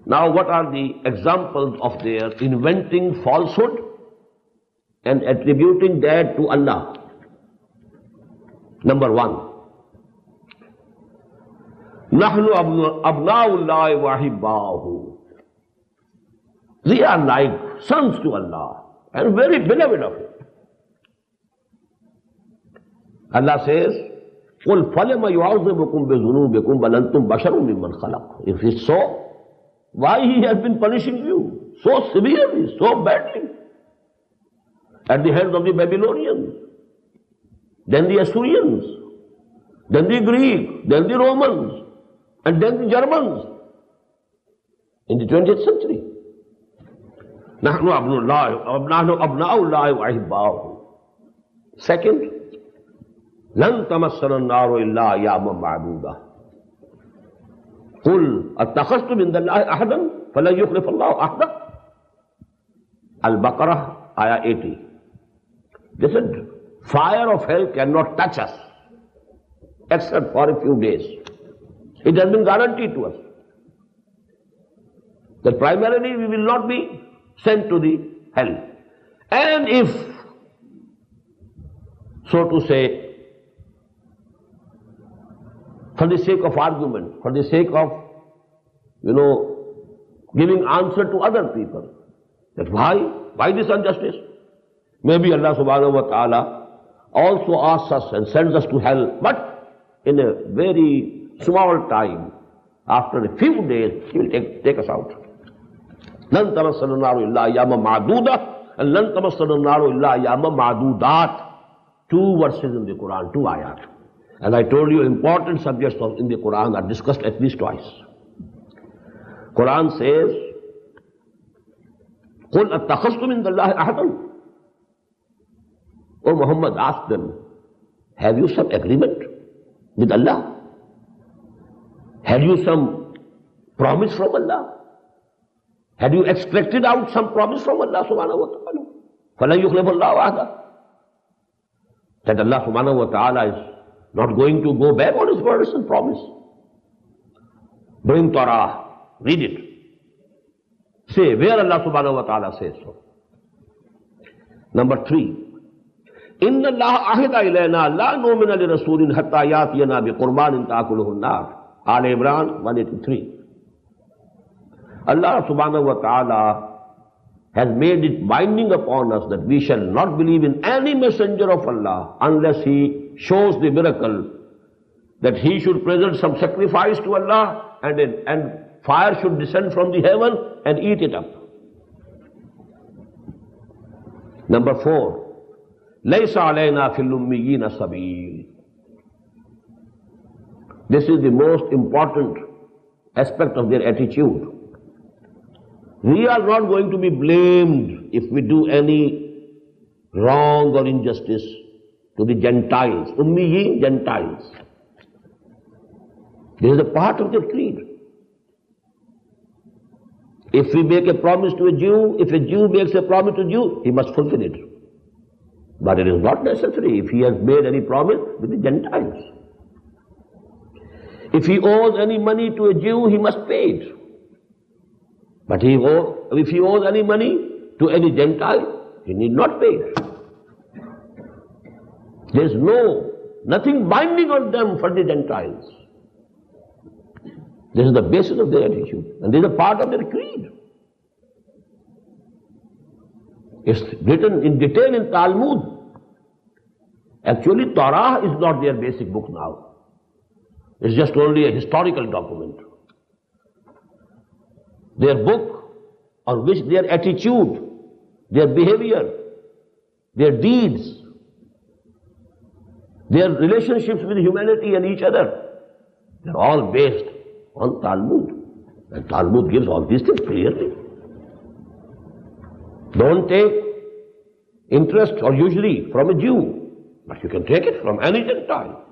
Now what are the examples of their inventing falsehood and attributing that to Allah? Number one, Nahnu abna'ullahi wa ahibbahu. We are like sons to Allah and very beloved of Him. Allah says, قُلْ فَلِمَ يُعَذِّبُكُمْ بِذُنُوبِكُمْ بَلْ أَنْتُمْ بَشَرٌ مِّمَّنْ خَلَقَ. If it's so, why He has been punishing you so severely, so badly? At the hands of the Babylonians, then the Assyrians, then the Greeks, then the Romans, and then the Germans in the 20th century. نحن أبناء الله وأحباؤه. Second, لن تمسنا النار إلا أياما معدودة. قل اتخذتم عند الله أحدا فلن يخلف الله عهده. Al-Baqarah, ayah 80. They said, fire of hell cannot touch us except for a few days. It has been guaranteed to us that primarily we will not be sent to the hell. And if, so to say, for the sake of argument, for the sake of, giving answer to other people, that why this injustice? Maybe Allah subhanahu wa ta'ala also asks us and sends us to hell, but in a very small time, after a few days, He will take us out. لن تمسنا النار إلا أياما معدودة and لن تمسنا النار إلا أياما معدودات. 2 verses in the Quran, 2 ayat. And I told you important subjects in the Quran are discussed at least twice. Quran says, قُلْ أَتَّخَذْتُمْ مِنْ اللَّهِ أَحَدًا. O Muhammad, ask them, have you some agreement with Allah? Have you some promise from Allah? Have you extracted out some promise from Allah subhanahu wa ta'ala? فَلَنْ يُخْلِفَ اللَّهُ عَهْدَهُ. That Allah subhanahu wa ta'ala is not going to go back on His words and promise. Bring Torah, read it. Say where Allah subhanahu wa ta'ala says so. Number 3, إِنَّ اللَّهَ أَحِدَ إِلَيْنَا لَا نُؤْمِنَ لِرَسُولٍ حَتَّى يَأْتِيَنَا بِقُرْبَانٍ تَأْكُلُهُ النَّارُ. Al Imran 183. Allah subhanahu wa ta'ala has made it binding upon us that we shall not believe in any messenger of Allah unless he shows the miracle that he should present some sacrifice to Allah and fire should descend from the heaven and eat it up. Number 4, لَيْسَ عَلَيْنَا فِي الْأُمِّيِّينَ سَبِيلٌ. This is the most important aspect of their attitude. We are not going to be blamed if we do any wrong or injustice to the Gentiles. Ummiyin, Gentiles. This is a part of their creed. If we make a promise to a Jew, if a Jew makes a promise to a Jew, he must fulfill it. But it is not necessary if he has made any promise with the Gentiles. If he owes any money to a Jew, he must pay it. But if he owes any money to any Gentile, he need not pay it. There is nothing binding on them for the Gentiles. This is the basis of their attitude, and this is a part of their creed. It's written in detail in Talmud. Actually, Torah is not their basic book now. It's just only a historical document. Their book on which their attitude, their behavior, their deeds, their relationships with humanity and each other, they're all based on Talmud. And Talmud gives all these things clearly. Don't take interest or usury from a Jew, but you can take it from any Gentile.